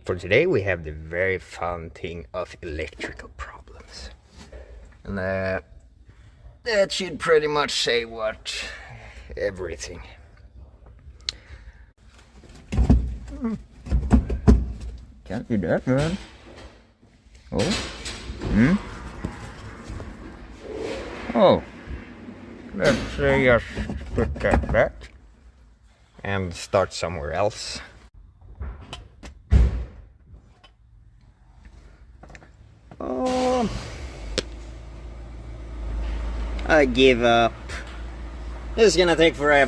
For today we have the very fun thing of electrical problems. And that should pretty much say what everything. Can't do that, man. Oh? Oh. Let's just put that back and start somewhere else. Oh, I give up. This is gonna take forever.